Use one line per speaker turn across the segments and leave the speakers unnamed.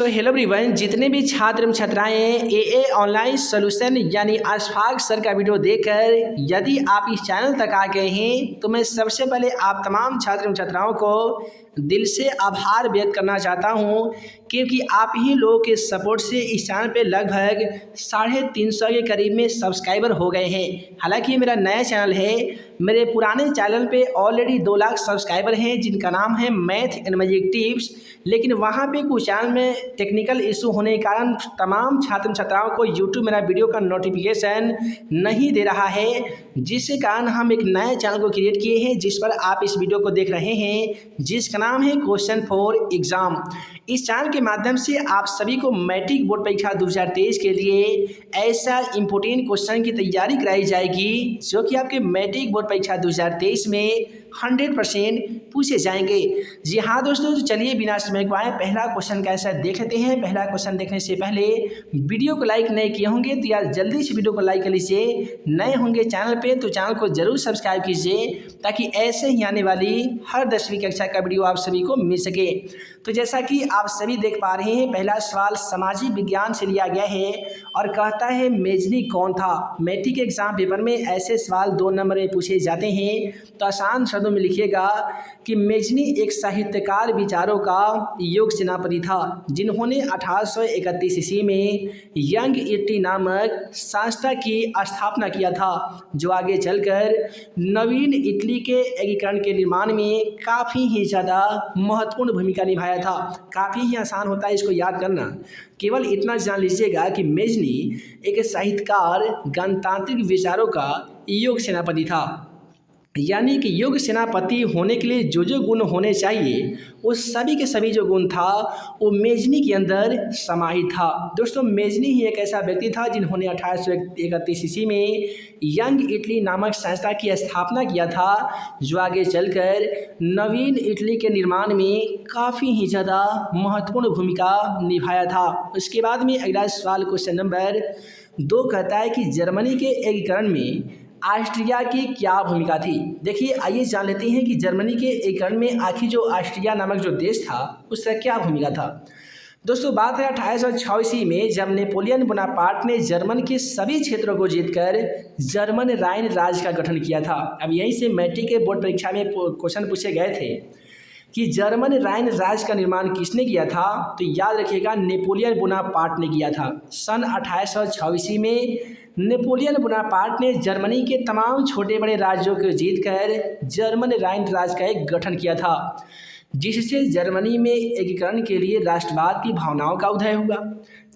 तो hello everyone, जितने भी छात्र एवं छात्राएं ए ऑनलाइन सोल्यूशन यानी अशफाक सर का वीडियो देखकर यदि आप इस चैनल तक आ गए हैं तो मैं सबसे पहले आप तमाम छात्र एवं छात्राओं को दिल से आभार व्यक्त करना चाहता हूं, क्योंकि आप ही लोगों के सपोर्ट से इस चैनल पे लगभग 350 के करीब में सब्सक्राइबर हो गए हैं। हालांकि ये मेरा नया चैनल है। मेरे पुराने चैनल पे ऑलरेडी 2 लाख सब्सक्राइबर हैं जिनका नाम है मैथ एंड मैजिक टिप्स, लेकिन वहाँ पे कुछ चैनल में टेक्निकल इशू होने के कारण तमाम छात्र छात्राओं को यूट्यूब मेरा वीडियो का नोटिफिकेशन नहीं दे रहा है, जिसके कारण हम एक नए चैनल को क्रिएट किए हैं जिस पर आप इस वीडियो को देख रहे हैं, जिसका नाम है क्वेश्चन फॉर एग्जाम। इस चैनल के माध्यम से आप सभी को मैट्रिक बोर्ड परीक्षा 2023 के लिए ऐसा इंपॉर्टेंट क्वेश्चन की तैयारी कराई जाएगी जो कि आपके मैट्रिक बोर्ड परीक्षा 2023 में 100% पूछे जाएंगे। जी हाँ दोस्तों, तो चलिए बिना समय गवाए पहला क्वेश्चन कैसा देख लेते हैं। पहला क्वेश्चन देखने से पहले वीडियो को लाइक नहीं किए होंगे तो यार जल्दी से वीडियो को लाइक कर लीजिए। नए होंगे चैनल पे तो चैनल को जरूर सब्सक्राइब कीजिए ताकि ऐसे ही आने वाली हर 10वीं कक्षा का वीडियो आप सभी को मिल सके। तो जैसा कि आप सभी देख पा रहे हैं, पहला सवाल सामाजिक विज्ञान से लिया गया है और कहता है मेजनी कौन था। मैट्रिक के एग्जाम पेपर में ऐसे सवाल 2 नंबर में पूछे जाते हैं, तो आसान शब्दों में लिखिएगा कि मेजनी एक साहित्यकार विचारों का योग सेनापति था जिन्होंने 1831 ईस्वी में यंग इटली नामक संस्था की स्थापना किया था, जो आगे चलकर नवीन इटली के एकीकरण के निर्माण में काफ़ी ही ज़्यादा महत्वपूर्ण भूमिका निभाया था। काफ़ी ही आसान होता है इसको याद करना। केवल इतना जान लीजिएगा कि मेजनी एक साहित्यकार गणतांत्रिक विचारों का योग सेनापति था, यानी कि योग सेनापति होने के लिए जो जो गुण होने चाहिए वो सभी के सभी जो गुण था वो मेजनी के अंदर समाहित था। दोस्तों, मेजनी ही एक ऐसा व्यक्ति था जिन्होंने 1831 ईस्वी में यंग इटली नामक संस्था की स्थापना किया था, जो आगे चलकर नवीन इटली के निर्माण में काफ़ी ही ज़्यादा महत्वपूर्ण भूमिका निभाया था। उसके बाद में अगला सवाल क्वेश्चन नंबर 2 कहता है कि जर्मनी के एकीकरण में ऑस्ट्रिया की क्या भूमिका थी। देखिए, आइए जान लेते हैं कि जर्मनी के एकीकरण में आखिर जो ऑस्ट्रिया नामक जो देश था उसका क्या भूमिका था। दोस्तों, बात है 1806 ईस्वी में जब नेपोलियन बोनापार्ट ने जर्मन के सभी क्षेत्रों को जीतकर जर्मन राइन राज्य का गठन किया था। अब यहीं से मैट्रिक के बोर्ड परीक्षा में क्वेश्चन पूछे गए थे कि जर्मन राइन राज्य का निर्माण किसने किया था, तो याद रखिएगा नेपोलियन बोनापार्ट ने किया था। सन 1806 ईस्वी में नेपोलियन बोनापार्ट ने जर्मनी के तमाम छोटे बड़े राज्यों को जीतकर जर्मन राइन राज्य का एक गठन किया था, जिससे जर्मनी में एकीकरण के लिए राष्ट्रवाद की भावनाओं का उदय हुआ।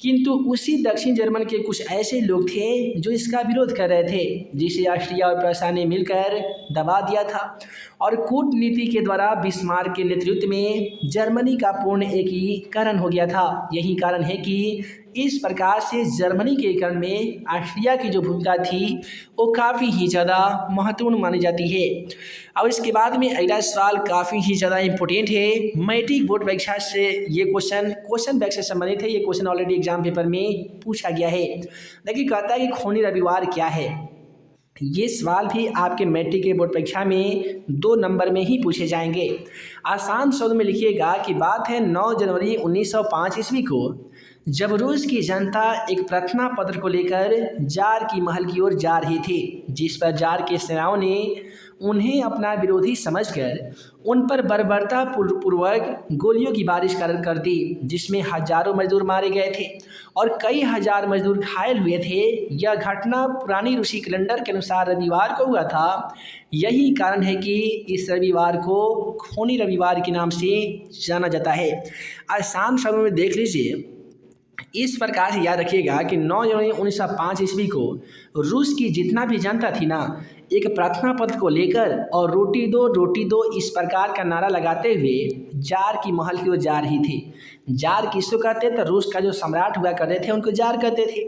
किंतु उसी दक्षिण जर्मन के कुछ ऐसे लोग थे जो इसका विरोध कर रहे थे, जिसे ऑस्ट्रिया और प्रसा ने मिलकर दबा दिया था और कूटनीति के द्वारा बिस्मार्क के नेतृत्व में जर्मनी का पूर्ण एकीकरण हो गया था। यही कारण है कि इस प्रकार से जर्मनी के एकीकरण में ऑस्ट्रिया की जो भूमिका थी वो काफ़ी ही ज़्यादा महत्वपूर्ण मानी जाती है। अब इसके बाद में अगला सवाल काफ़ी ही ज़्यादा इम्पोर्टेंट है। मैट्रिक बोर्ड परीक्षा से ये क्वेश्चन बैंक से संबंधित है। ये क्वेश्चन ऑलरेडी एग्जाम पेपर में पूछा गया है। देखिए, कहता है कि खूनी रविवार क्या है। ये सवाल भी आपके मैट्रिक के बोर्ड परीक्षा में 2 नंबर में ही पूछे जाएंगे। आसान शब्द में लिखिएगा कि बात है 9 जनवरी 1905 ईस्वी को, जब रूस की जनता एक प्रार्थना पत्र को लेकर जार की महल की ओर जा रही थी, जिस पर जार के सेनाओं ने उन्हें अपना विरोधी समझकर उन पर बर्बरता पूर्वक गोलियों की बारिश कर दी, जिसमें हजारों मजदूर मारे गए थे और कई हजार मजदूर घायल हुए थे। यह घटना पुरानी रूसी कैलेंडर के अनुसार रविवार को हुआ था। यही कारण है कि इस रविवार को खूनी रविवार के नाम से जाना जाता है। आसान शब्दों में देख लीजिए, इस प्रकार से याद रखिएगा कि 9 जनवरी 1905 ईस्वी को रूस की जितना भी जनता थी ना, एक प्रार्थना पत्र को लेकर और रोटी दो इस प्रकार का नारा लगाते हुए जार की महल की ओर जा रही थी। जार किसको कहते थे? तो रूस का जो सम्राट हुआ करते थे उनको जार कहते थे।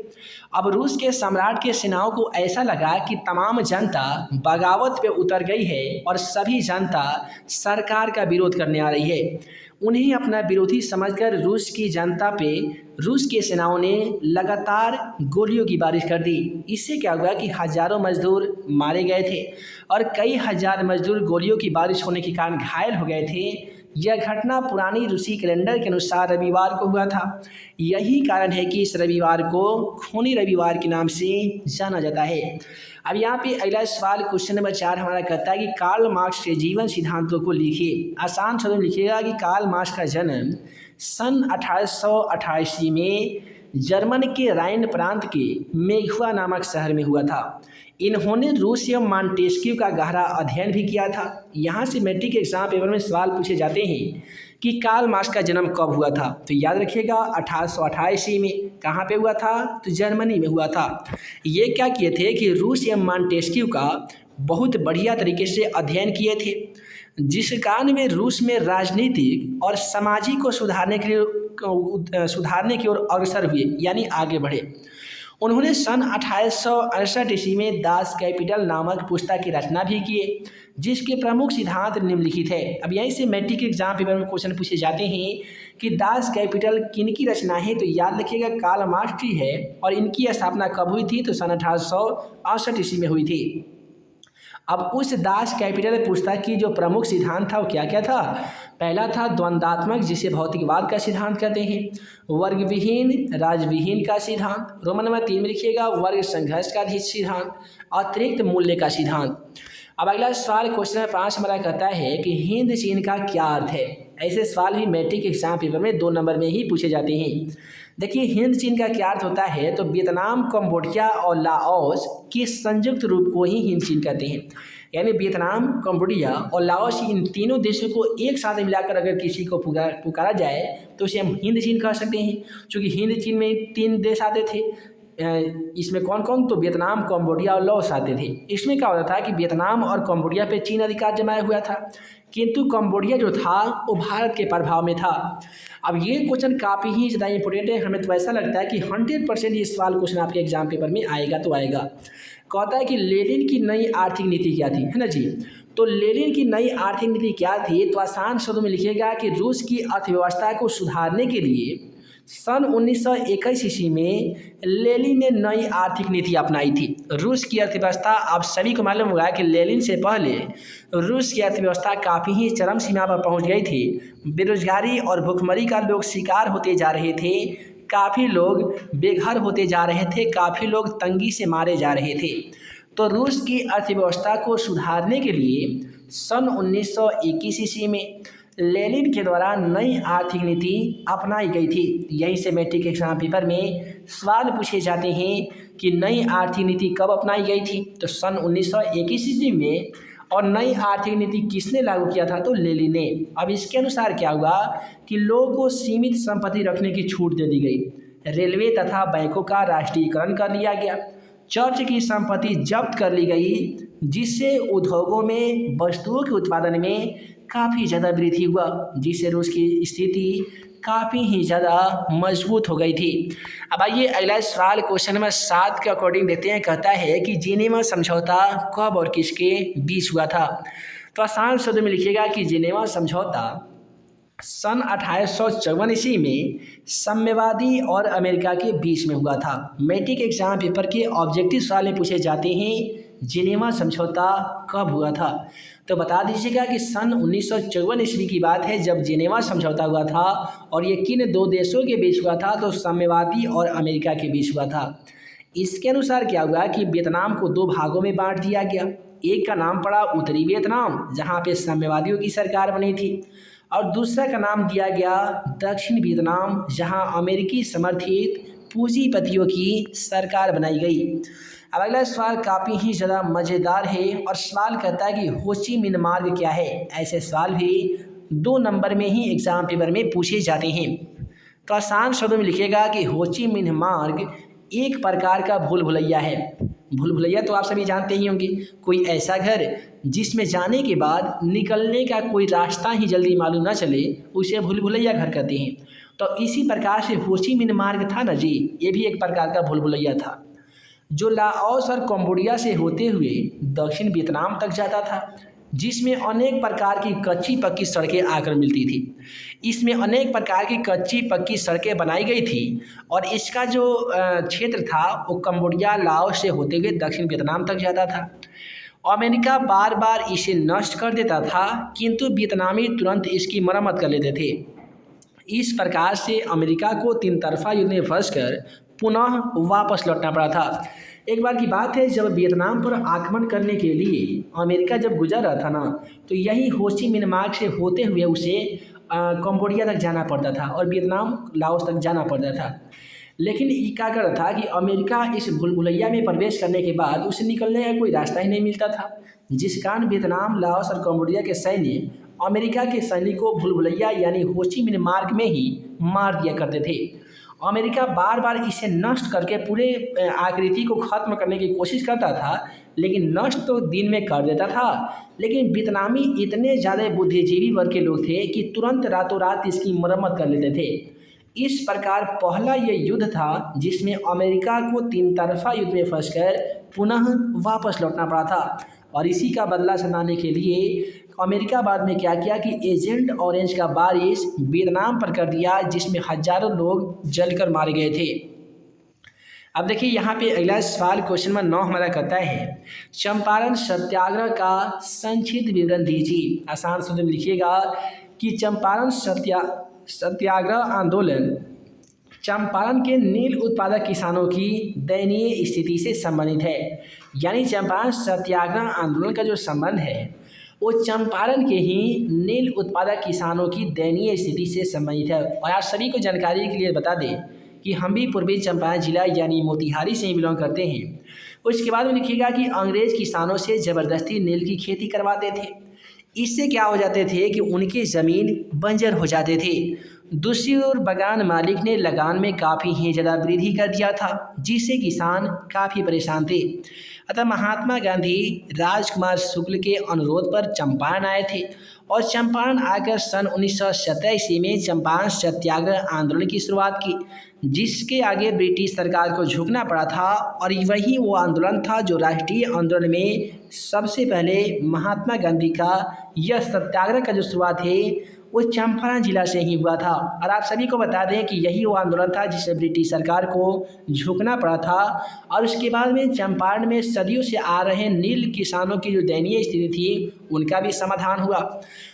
अब रूस के सम्राट के सेनाओं को ऐसा लगा कि तमाम जनता बगावत पे उतर गई है और सभी जनता सरकार का विरोध करने आ रही है। उन्हें अपना विरोधी समझकर रूस की जनता पे रूस के सेनाओं ने लगातार गोलियों की बारिश कर दी। इससे क्या हुआ कि हजारों मजदूर मारे गए थे और कई हजार मजदूर गोलियों की बारिश होने के कारण घायल हो गए थे, यह घटना पुरानी रूसी कैलेंडर के अनुसार रविवार को हुआ था। यही कारण है कि इस रविवार को खूनी रविवार के नाम से जाना जाता है। अब यहाँ पे अगला सवाल क्वेश्चन नंबर 4 हमारा कहता है कि कार्ल मार्क्स के जीवन सिद्धांतों को लिखिए। आसान शब्दों में लिखिएगा कि कार्ल मार्क्स का जन्म सन 1888 में जर्मन के राइन प्रांत के मेघुआ नामक शहर में हुआ था। इन्होंने रूस एवं मॉन्टेस्क्यू का गहरा अध्ययन भी किया था। यहाँ से मैट्रिक के एग्जाम पेपर में सवाल पूछे जाते हैं कि कार्ल मार्क्स का जन्म कब हुआ था, तो याद रखिएगा 1888 में। कहाँ पे हुआ था, तो जर्मनी में हुआ था। ये क्या किए थे कि रूस एवं मॉन्टेस्क्यू का बहुत बढ़िया तरीके से अध्ययन किए थे, जिस कारण वे रूस में राजनीतिक और सामाजिक को सुधारने की ओर अग्रसर हुए, यानी आगे बढ़े। उन्होंने सन 1868 ईस्वी में दास कैपिटल नामक पुस्तक की रचना भी किए, जिसके प्रमुख सिद्धांत निम्नलिखित है। अब यहीं से मैट्रिक के एग्जाम पेपर में क्वेश्चन पूछे जाते हैं कि दास कैपिटल किन की रचना है, तो याद रखिएगा कार्ल मार्क्स की है। और इनकी स्थापना कब हुई थी, तो सन 1868 ईस्वी में हुई थी। अब उस दास कैपिटल पुस्तक की जो प्रमुख सिद्धांत था वो क्या क्या था। पहला था द्वंद्वात्मक, जिसे भौतिकवाद का सिद्धांत कहते हैं। वर्ग विहीन राजविहीन का सिद्धांत। रोमन नंबर 3 में लिखिएगा वर्ग संघर्ष का सिद्धांत। अतिरिक्त मूल्य का सिद्धांत। अब अगला सवाल क्वेश्चन नंबर 5 हमारा कहता है कि हिंद चीन का क्या अर्थ है। ऐसे सवाल भी मैट्रिक एग्जाम पेपर में 2 नंबर में ही पूछे जाते हैं। देखिए हिंद चीन का क्या अर्थ होता है, तो वियतनाम, कंबोडिया और लाओस के संयुक्त रूप को ही हिंद चीन कहते हैं। यानी वियतनाम, कंबोडिया और लाओस, इन तीनों देशों को एक साथ मिलाकर अगर किसी को पुकारा जाए तो उसे हम हिंद चीन कह सकते हैं। क्योंकि हिंद चीन में 3 देश आते थे। इसमें कौन कौन, तो वियतनाम, कंबोडिया और लाओस आते थे। इसमें क्या होता था कि वियतनाम और कंबोडिया पे चीन अधिकार जमाया हुआ था, किंतु कंबोडिया जो था वो भारत के प्रभाव में था। अब ये क्वेश्चन काफ़ी ही ज़्यादा इंपॉर्टेंट है। हमें तो ऐसा लगता है कि 100% ये सवाल क्वेश्चन आपके एग्जाम पेपर में आएगा तो आएगा। कहता है कि लेनिन की नई आर्थिक नीति क्या थी, है ना जी। तो लेनिन की नई आर्थिक नीति क्या थी, तो आसान शब्दों में लिखिएगा कि रूस की अर्थव्यवस्था को सुधारने के लिए सन 1921 ईस्वी में लेनिन ने नई आर्थिक नीति अपनाई थी। रूस की अर्थव्यवस्था, आप सभी को मालूम होगा कि लेनिन से पहले रूस की अर्थव्यवस्था काफ़ी ही चरम सीमा पर पहुंच गई थी। बेरोजगारी और भुखमरी का लोग शिकार होते जा रहे थे। काफ़ी लोग बेघर होते जा रहे थे, काफ़ी लोग तंगी से मारे जा रहे थे। तो रूस की अर्थव्यवस्था को सुधारने के लिए सन 1921 ईस्वी में लेनिन के द्वारा नई आर्थिक नीति अपनाई गई थी। यहीं से मैट्रिक एग्जाम पेपर में सवाल पूछे जाते हैं कि नई आर्थिक नीति कब अपनाई गई थी, तो सन 1921 ईस्वी में। और नई आर्थिक नीति किसने लागू किया था, तो लेनिन ने। अब इसके अनुसार क्या हुआ कि लोगों को सीमित संपत्ति रखने की छूट दे दी गई। रेलवे तथा बैंकों का राष्ट्रीयकरण कर लिया गया। चर्च की संपत्ति जब्त कर ली गई, जिससे उद्योगों में वस्तुओं के उत्पादन में काफ़ी ज़्यादा वृद्धि हुआ, जिससे रूस की स्थिति काफ़ी ही ज़्यादा मजबूत हो गई थी। अब आइए अगला सवाल क्वेश्चन नंबर 7 के अकॉर्डिंग देखते हैं। कहता है कि जिनेवा समझौता कब और किसके बीच हुआ था। तो आसान शब्द में लिखिएगा कि जिनेवा समझौता सन 1854 ईस्वी में साम्यवादी और अमेरिका के बीच में हुआ था। मैट्रिक एग्जाम पेपर के ऑब्जेक्टिव सवाल में पूछे जाते हैं जिनेवा समझौता कब हुआ था, तो बता दीजिएगा कि सन 1954 ईस्वी की बात है जब जिनेवा समझौता हुआ था। और ये किन 2 देशों के बीच हुआ था, तो साम्यवादी और अमेरिका के बीच हुआ था। इसके अनुसार क्या हुआ कि वियतनाम को 2 भागों में बांट दिया गया। एक का नाम पड़ा उत्तरी वियतनाम, जहाँ पे साम्यवादियों की सरकार बनी थी, और दूसरा का नाम दिया गया दक्षिण वियतनाम, जहाँ अमेरिकी समर्थित पूंजीपतियों की सरकार बनाई गई। अब अगला सवाल काफ़ी ही ज़्यादा मज़ेदार है और सवाल कहता है कि हो ची मिन्ह मार्ग क्या है। ऐसे सवाल भी 2 नंबर में ही एग्जाम पेपर में पूछे जाते हैं। तो आसान शब्दों में लिखिएगा कि हो ची मिन्ह मार्ग एक प्रकार का भूल भुलैया है। भूल भुलैया तो आप सभी जानते ही होंगे, कोई ऐसा घर जिसमें जाने के बाद निकलने का कोई रास्ता ही जल्दी मालूम ना चले, उसे भूल भुलैया घर कहते हैं। तो इसी प्रकार से हो ची मिन्ह मार्ग था ना जी, ये भी एक प्रकार का भूल भुलैया था, जो लाओस और कंबोडिया से होते हुए दक्षिण वियतनाम तक जाता था, जिसमें अनेक प्रकार की कच्ची पक्की सड़कें आकर मिलती थी। इसमें अनेक प्रकार की कच्ची पक्की सड़कें बनाई गई थी और इसका जो क्षेत्र था वो कंबोडिया, लाओस से होते हुए दक्षिण वियतनाम तक जाता था। अमेरिका बार बार इसे नष्ट कर देता था, किंतु वियतनामी तुरंत इसकी मरम्मत कर लेते थे। इस प्रकार से अमेरिका को तीन तरफा युद्ध में फंसकर पुनः वापस लौटना पड़ा था। एक बार की बात है, जब वियतनाम पर आक्रमण करने के लिए अमेरिका जब गुजर रहा था ना, तो यही हो ची मिन्ह मार्ग से होते हुए उसे कंबोडिया तक जाना पड़ता था और वियतनाम लाओस तक जाना पड़ता था। लेकिन ये क्या कर रहा था कि अमेरिका इस भूलभुलैया में प्रवेश करने के बाद उसे निकलने का कोई रास्ता ही नहीं मिलता था, जिस कारण वियतनाम, लाओस और कंबोडिया के सैन्य अमेरिका के सैनिकों को भूलभुलैया यानी हो ची मिन्ह मार्ग में ही मार दिया करते थे। अमेरिका बार बार इसे नष्ट करके पूरे आकृति को खत्म करने की कोशिश करता था, लेकिन नष्ट तो दिन में कर देता था। लेकिन वियतनामी इतने ज़्यादा बुद्धिजीवी वर्ग के लोग थे कि तुरंत रातों रात इसकी मरम्मत कर लेते थे। इस प्रकार पहला ये युद्ध था जिसमें अमेरिका को तीन तरफा युद्ध में फंसकर पुनः वापस लौटना पड़ा था। और इसी का बदला सनाने के लिए अमेरिका बाद में क्या किया कि एजेंट ऑरेंज का बारिश वियतनाम पर कर दिया, जिसमें हजारों लोग जलकर मारे गए थे। अब देखिए यहाँ पे अगला सवाल क्वेश्चन नंबर 9 हमारा कहता है, चंपारण सत्याग्रह का संक्षिप्त विवरण दीजिए। आसान शब्द में लिखिएगा कि चंपारण सत्याग्रह आंदोलन चंपारण के नील उत्पादक किसानों की दयनीय स्थिति से संबंधित है। यानी चंपारण सत्याग्रह आंदोलन का जो संबंध है वो चंपारण के ही नील उत्पादक किसानों की दयनीय स्थिति से संबंधित है। और आप सभी को जानकारी के लिए बता दें कि हम भी पूर्वी चंपारण जिला यानी मोतिहारी से ही बिलोंग करते हैं। उसके बाद में लिखिएगा कि अंग्रेज किसानों से ज़बरदस्ती नील की खेती करवाते थे। इससे क्या हो जाते थे कि उनकी ज़मीन बंजर हो जाते थे। दूसरी ओर बगान मालिक ने लगान में काफ़ी ही ज़्यादा वृद्धि कर दिया था, जिससे किसान काफ़ी परेशान थे। अतः महात्मा गांधी राजकुमार शुक्ल के अनुरोध पर चंपारण आए थे और चंपारण आकर सन 1917 ईस्वी में चंपारण सत्याग्रह आंदोलन की शुरुआत की, जिसके आगे ब्रिटिश सरकार को झुकना पड़ा था। और वही वो आंदोलन था जो राष्ट्रीय आंदोलन में सबसे पहले महात्मा गांधी का यह सत्याग्रह का जो शुरुआत है वो चंपारण जिला से ही हुआ था। और आप सभी को बता दें कि यही वो आंदोलन था जिसमें ब्रिटिश सरकार को झुकना पड़ा था। और उसके बाद में चंपारण में सदियों से आ रहे नील किसानों की जो दयनीय स्थिति थी उनका भी समाधान हुआ।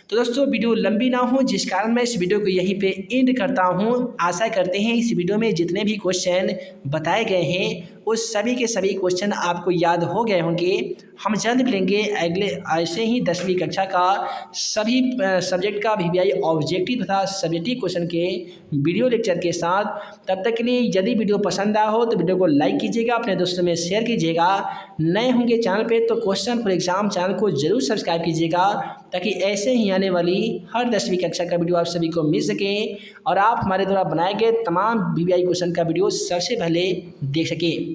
तो दोस्तों वीडियो लंबी ना हो, जिस कारण मैं इस वीडियो को यहीं पे एंड करता हूँ। आशा करते हैं इस वीडियो में जितने भी क्वेश्चन बताए गए हैं उस सभी के सभी क्वेश्चन आपको याद हो गए होंगे। हम जल्द मिलेंगे अगले ऐसे ही 10वीं कक्षा का सभी सब्जेक्ट का VVI ऑब्जेक्टिव तथा सब्जेक्टिव क्वेश्चन के वीडियो लेक्चर के साथ। तब तक के लिए यदि वीडियो पसंद आया हो तो वीडियो को लाइक कीजिएगा, अपने दोस्तों में शेयर कीजिएगा। नए होंगे चैनल पे तो क्वेश्चन फॉर एग्जाम चैनल को जरूर सब्सक्राइब कीजिएगा, ताकि ऐसे ही आने वाली हर 10वीं कक्षा का वीडियो आप सभी को मिल सके और आप हमारे द्वारा बनाए गए तमाम VVI क्वेश्चन का वीडियो सबसे पहले देख सकें।